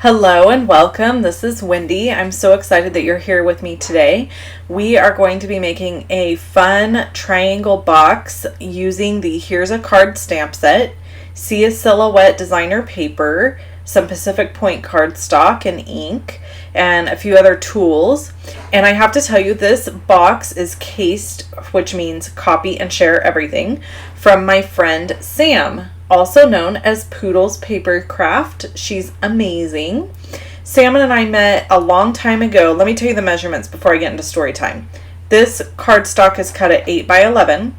Hello and welcome. This is Wendy. I'm so excited that you're here with me today. We are going to be making a fun triangle box using the Here's a Card stamp set, See a Silhouette designer paper, some Pacific Point cardstock and ink, and a few other tools. And I have to tell you, this box is cased, which means copy and share everything, from my friend Sam, also known as Poodle's Paper Craft. She's amazing. Sam and I met a long time ago. Let me tell you the measurements before I get into story time. This cardstock is cut at 8 by 11,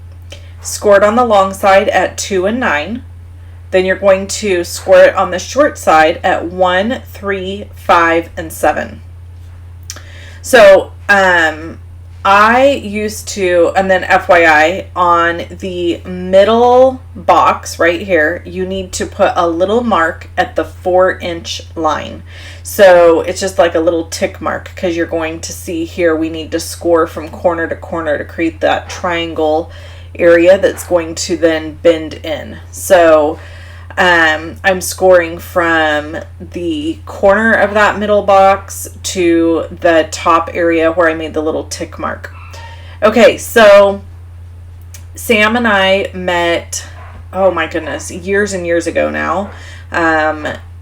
scored on the long side at 2 and 9. Then you're going to score it on the short side at 1, 3, 5, and 7. So, I used to, and then FYI, on the middle box right here, you need to put a little mark at the 4-inch line. So it's just like a little tick mark, because you're going to see here we need to score from corner to corner to create that triangle area that's going to then bend in. So I'm scoring from the corner of that middle box to the top area where I made the little tick mark. Okay, so Sam and I met, oh my goodness, years and years ago now,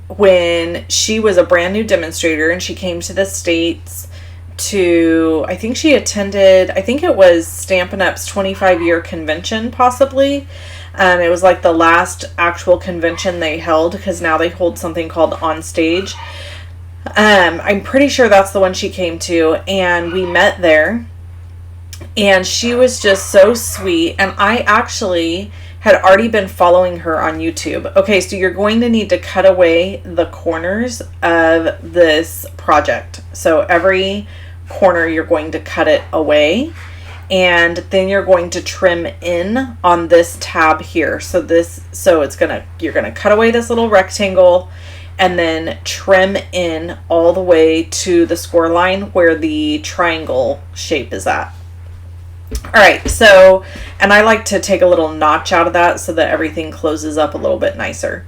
when she was a brand new demonstrator and she came to the States to, I think she attended, I think it was Stampin' Up's 25-year convention, possibly. It was like the last actual convention they held, because now they hold something called On Stage. I'm pretty sure that's the one she came to, and we met there, and she was just so sweet, and I actually had already been following her on YouTube. Okay, so you're going to need to cut away the corners of this project. So every corner you're going to cut it away. And then you're going to trim in on this tab here. So you're gonna cut away this little rectangle and then trim in all the way to the score line where the triangle shape is at. All right, so, and I like to take a little notch out of that so that everything closes up a little bit nicer.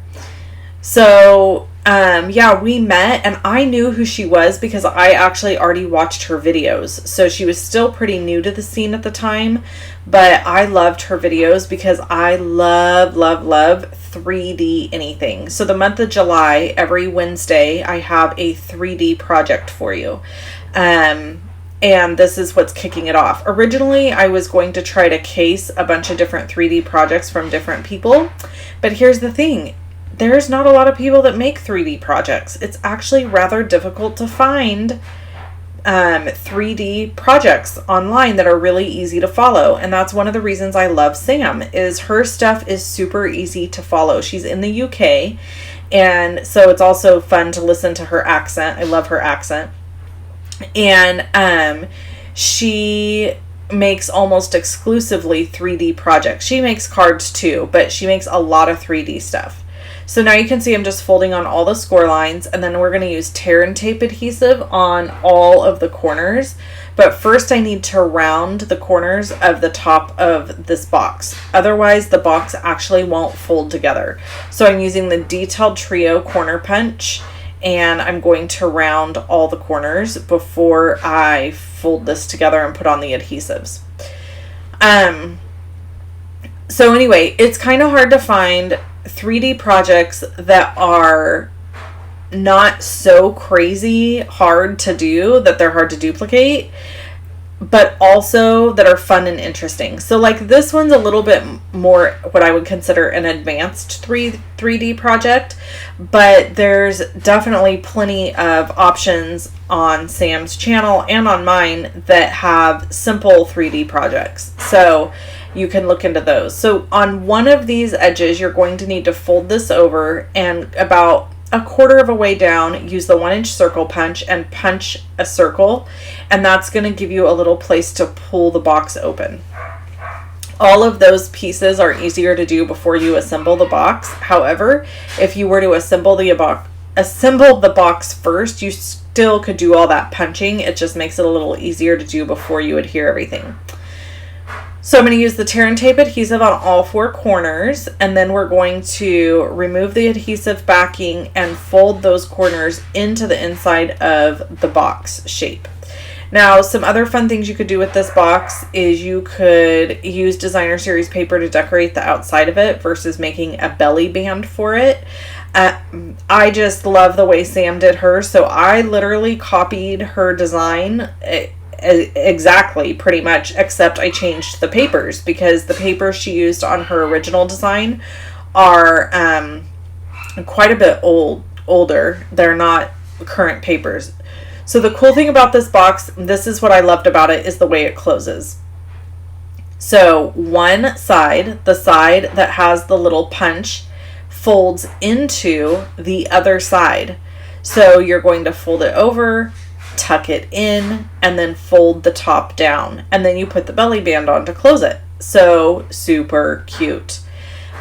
So, yeah, we met, and I knew who she was because I actually already watched her videos. So she was still pretty new to the scene at the time, but I loved her videos because I love 3D anything. So the month of July, every Wednesday, I have a 3D project for you. And this is what's kicking it off. Originally, I was going to try to case a bunch of different 3D projects from different people, but here's the thing. There's not a lot of people that make 3D projects. It's actually rather difficult to find 3D projects online that are really easy to follow. And that's one of the reasons I love Sam, is her stuff is super easy to follow. She's in the UK, and so it's also fun to listen to her accent. I love her accent. And she makes almost exclusively 3D projects. She makes cards too, but she makes a lot of 3D stuff. So now you can see I'm just folding on all the score lines, and then we're going to use tear and tape adhesive on all of the corners. But first I need to round the corners of the top of this box. Otherwise the box actually won't fold together. So I'm using the Detailed Trio corner punch, and I'm going to round all the corners before I fold this together and put on the adhesives. So anyway, it's kind of hard to find 3D projects that are not so crazy hard to do that they're hard to duplicate, but also that are fun and interesting. So like this one's a little bit more what I would consider an advanced 3D project, but there's definitely plenty of options on Sam's channel and on mine that have simple 3D projects. So you can look into those. So on one of these edges, you're going to need to fold this over, and about a quarter of a way down, use the 1-inch circle punch and punch a circle, and that's going to give you a little place to pull the box open. All of those pieces are easier to do before you assemble the box. However, if you were to assemble the box first, you still could do all that punching. It just makes it a little easier to do before you adhere everything. So I'm going to use the tear and tape adhesive on all 4 corners, and then we're going to remove the adhesive backing and fold those corners into the inside of the box shape. Now, some other fun things you could do with this box is you could use designer series paper to decorate the outside of it versus making a belly band for it. I just love the way Sam did hers, so I literally copied her design exactly, pretty much, except I changed the papers, because the papers she used on her original design are quite a bit older. They're not current papers. So the cool thing about this box, this is what I loved about it, is the way it closes. So one side, the side that has the little punch, folds into the other side. So you're going to fold it over, tuck it in, and then fold the top down, and then you put the belly band on to close it. So super cute.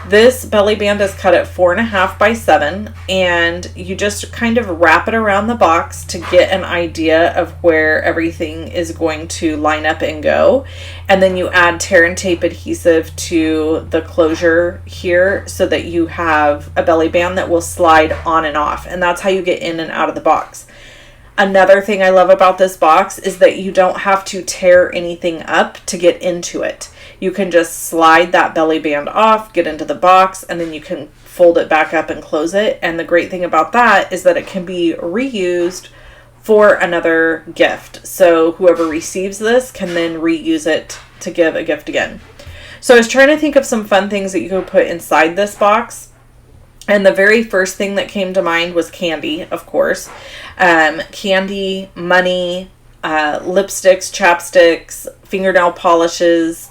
This belly band is cut at 4.5 by 7, and you just kind of wrap it around the box to get an idea of where everything is going to line up and go. And then you add tear and tape adhesive to the closure here so that you have a belly band that will slide on and off, and that's how you get in and out of the box. Another thing I love about this box is that you don't have to tear anything up to get into it. You can just slide that belly band off, get into the box, and then you can fold it back up and close it. And the great thing about that is that it can be reused for another gift. So whoever receives this can then reuse it to give a gift again. So I was trying to think of some fun things that you could put inside this box. And the very first thing that came to mind was candy, of course. Candy, money, lipsticks, chapsticks, fingernail polishes.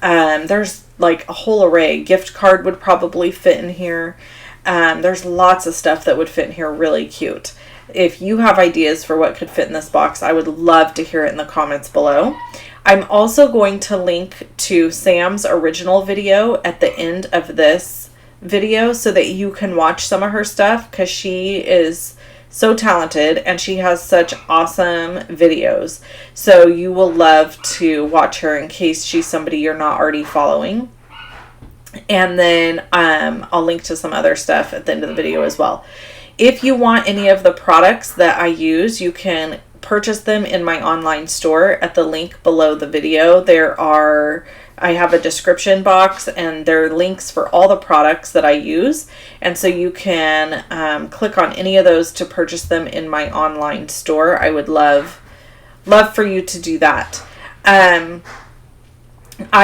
There's like a whole array. Gift card would probably fit in here. There's lots of stuff that would fit in here really cute. If you have ideas for what could fit in this box, I would love to hear it in the comments below. I'm also going to link to Sam's original video at the end of this video so that you can watch some of her stuff, because she is so talented and she has such awesome videos. So you will love to watch her in case she's somebody you're not already following. And then I'll link to some other stuff at the end of the video as well. If you want any of the products that I use, you can purchase them in my online store at the link below the video. I have a description box, and there are links for all the products that I use. And so you can click on any of those to purchase them in my online store. I would love for you to do that. I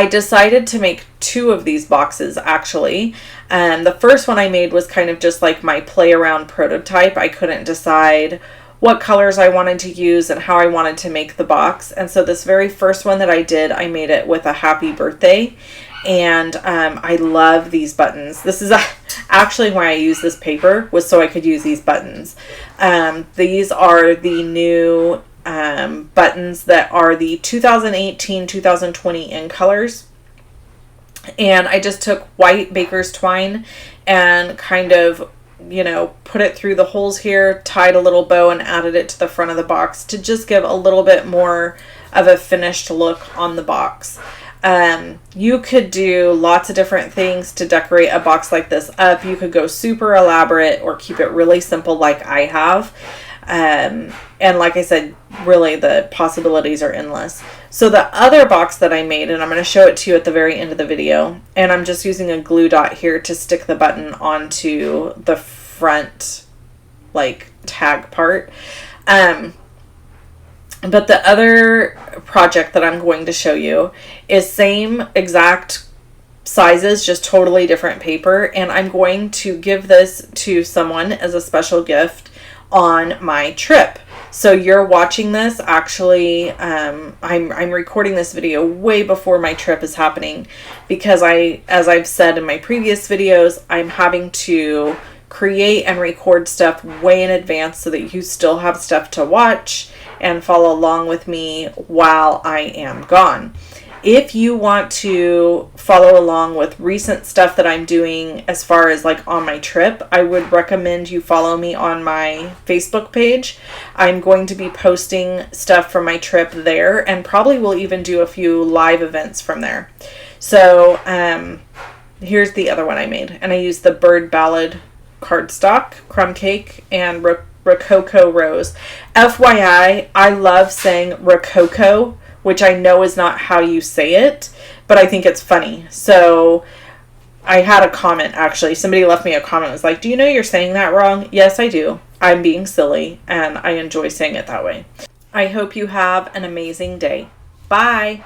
decided to make 2 of these boxes, actually. The first one I made was kind of just like my play around prototype. I couldn't decide what colors I wanted to use and how I wanted to make the box. And so this very first one that I did, I made it with a happy birthday. And I love these buttons. This is actually why I use this paper, was so I could use these buttons. These are the new buttons that are the 2018-2020 in colors. And I just took white baker's twine and kind of, put it through the holes here, tied a little bow, and added it to the front of the box to just give a little bit more of a finished look on the box. You could do lots of different things to decorate a box like this up. You could go super elaborate or keep it really simple like I have. And like I said, really the possibilities are endless. So the other box that I made, and I'm going to show it to you at the very end of the video, and I'm just using a glue dot here to stick the button onto the front tag part. But the other project that I'm going to show you is same exact sizes, just totally different paper, and I'm going to give this to someone as a special gift on my trip. So you're watching this, actually, I'm recording this video way before my trip is happening, because as I've said in my previous videos, I'm having to create and record stuff way in advance so that you still have stuff to watch and follow along with me while I am gone. If you want to follow along with recent stuff that I'm doing as far as like on my trip, I would recommend you follow me on my Facebook page. I'm going to be posting stuff from my trip there, and probably will even do a few live events from there. So here's the other one I made, and I used the Bird Ballad cardstock, crumb cake, and Rococo Rose. FYI, I love saying Rococo, which I know is not how you say it, but I think it's funny. So I had a comment, actually. Somebody left me a comment. It was like, do you know you're saying that wrong? Yes, I do. I'm being silly, and I enjoy saying it that way. I hope you have an amazing day. Bye.